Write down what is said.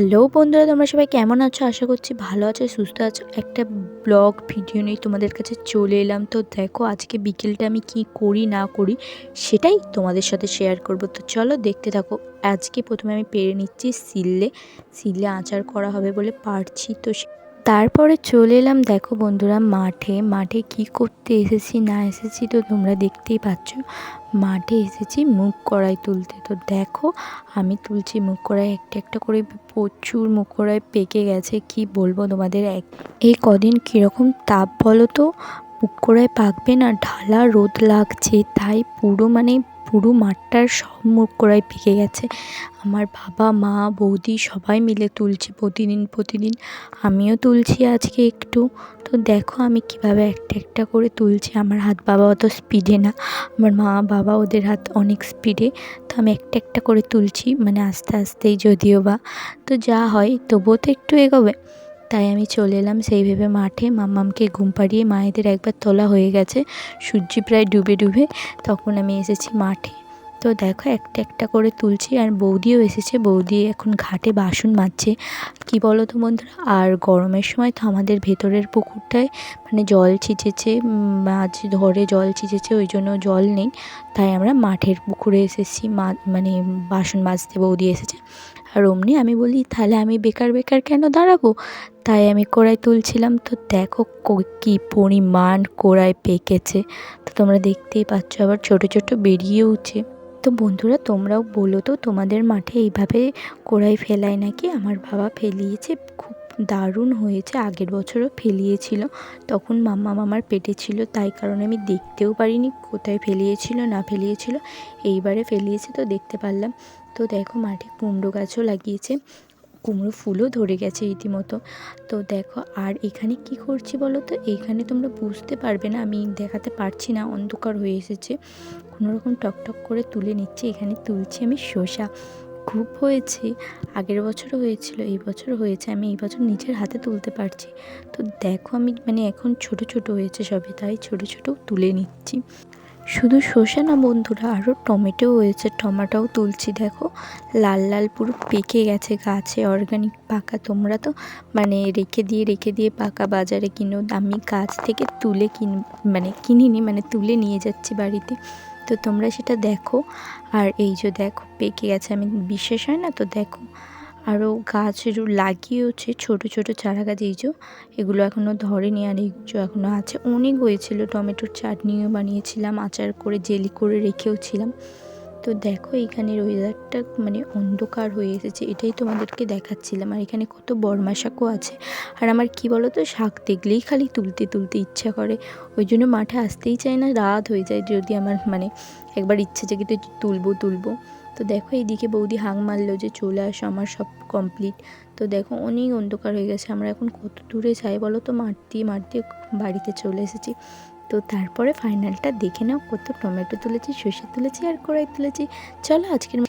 Hello বন্ধুরা, তোমরা সবাই কেমন আছো? আশা করছি ভালো আছো, সুস্থ আছো। একটা ব্লগ ভিডিও নিয়ে তোমাদের কাছে চলে এলাম। তো দেখো আজকে বিকেলটা আমি কি করি না করি সেটাই তোমাদের সাথে শেয়ার করব। তো চলো দেখতে থাকো। আজকে প্রথমে আমি পেরে নিচ্ছি সিলে আচার করা হবে বলে পারছি। তো তারপরে চলে এলাম দেখো বন্ধুরা মাঠে কি করতে এসেছি না এসেছি তো তোমরা দেখতেই পাচ্ছ। মাঠে এসেছি মুগ কড়াই তুলতে। তো দেখো আমি তুলছি মুগ কড়াই, একটা একটা করে প্রচুর মুগ কড়াই পেকে গেছে। কি বলবো তোমাদের, এই কদিন কীরকম তাপ বলো তো, মুগ কড়াই পাকবে না, ঢালা রোদ লাগছে, তাই পুরো মাঠটার সব মুগ কড়াই পেকে গেছে। আমার বাবা মা বৌদি সবাই মিলে তুলছি প্রতিদিন আমিও তুলছি আজকে একটু। তো দেখো আমি কিভাবে একটা একটা করে তুলছি। আমার হাত বাবা অত স্পিডে না, আমার মা বাবা ওদের হাত অনেক স্পিডে। তো আমি একটা একটা করে তুলছি, মানে আস্তে আস্তেই যদিও বা, তো যা হয় তবুও তো একটু এগোবে। তাই আমি চলে এলাম সেই ভেবে মাঠে। মাম্মামকে ঘুম পাড়িয়ে মায়েদের একবার তোলা হয়ে গেছে, সূর্য প্রায় ডুবে তখন আমি এসেছি মাঠে। তো দেখো একটা একটা করে তুলছি। আর বৌদিও এসেছে, বৌদি এখন ঘাটে বাসন মাজছে। কি বলো তো বন্ধুরা, আর গরমের সময় তো আমাদের ভেতরের পুকুরটায় মানে জল ছিঁচেছে, মাছ ধরে জল ছিঁচেছে, ওই জন্য জল নেই। তাই আমরা মাঠের পুকুরে এসেছি মানে বাসন মাজতে বৌদি এসেছে। আর অমনি আমি বলি তাহলে আমি বেকার কেন দাঁড়াবো, তাই আমি কড়াই তুলছিলাম। তো দেখো কী পরিমাণ কড়াই পেকেছে, তো তোমরা দেখতেই পাচ্ছ, আবার ছোট ছোট বেরিয়েওছে। তো বন্ধুরা তোমরাও বলো তো, তোমাদের মাঠে এইভাবে কড়াই ফেলায় নাকি? আমার বাবা ফেলিয়েছে, খুব দারুণ হয়েছে। আগের বছরও ফেলিয়েছিল, তখন মাম্মা মামার পেটে ছিল, তাই কারণে আমি দেখতেও পারিনি কোথায় ফেলিয়েছিল না ফেলিয়েছিল। এইবারে ফেলিয়েছে তো দেখতে পারলাম। তো দেখো মাঠে কুমড়ো গাছও লাগিয়েছে, কুমড়ো ফুলও ধরে গেছে রীতিমতো। তো দেখো আর এখানে কি করছি বলো তো, এইখানে তোমরা বুঝতে পারবে না, আমি দেখাতে পারছি না, অন্ধকার হয়ে এসেছে। কোনোরকম টকটক করে তুলে নিচ্ছি। এখানে তুলছি আমি শসা, খুব হয়েছে, আগের বছরও হয়েছিল, এই বছর হয়েছে, আমি এই বছর নিজের হাতে তুলতে পারছি। তো দেখো আমি এখন ছোট ছোট হয়েছে সবে, তাই ছোট ছোট তুলে নিচ্ছি। শুধু শসা না বন্ধুরা, আরও টমেটোও হয়েছে, টমেটোও তুলছি। দেখো লাল পুরো পেকে গেছে গাছে, অর্গানিক পাকা। তোমরা তো রেখে দিয়ে পাকা বাজারে কিনো, আমি গাছ থেকে তুলে কিনিনি, তুলে নিয়ে যাচ্ছি বাড়িতে। তো তোমরা সেটা দেখো। আর এই যে দেখো পেকে গেছে, আমি বিশ্বাস হয় না। তো দেখো আরও গাছ লাগিয়েওছে, ছোট ছোট চারা গাছ, এই যে এগুলো এখনও ধরেনি, আর এই যে এখনও আছে। অনেক হয়েছিল, টমেটোর চাটনিও বানিয়েছিলাম, আচার করে জেলি করে রেখেও ছিলাম। তো দেখো এখানের ওয়েদারটা অন্ধকার হয়ে এসেছে, এটাই তোমাদেরকে দেখাচ্ছিলাম। আর এখানে কত বর্মা শাকও আছে। আর আমার কি বলো তো, শাক দেখলেই খালি তুলতে ইচ্ছা করে, ওই জন্য মাঠে আসতেই চাই না, রাত হয়ে যায় যদি আমার একবার ইচ্ছে জেগে তো তুলবো। তো দেখো এইদিকে বৌদি হাঁক মারলো যে চলে আসো, আমার সব কমপ্লিট। তো দেখো অনেক অন্ধকার হয়ে গেছে, আমরা এখন কত দূরে যাই বলো তো, মাঠ দিয়ে বাড়িতে চলে এসেছি। তো তারপরে ফাইনালটা দেখে নাও, কত টমেটো তুলেছি, সর্ষে তুলেছি আর কড়াই তুলেছি। চলো আজকের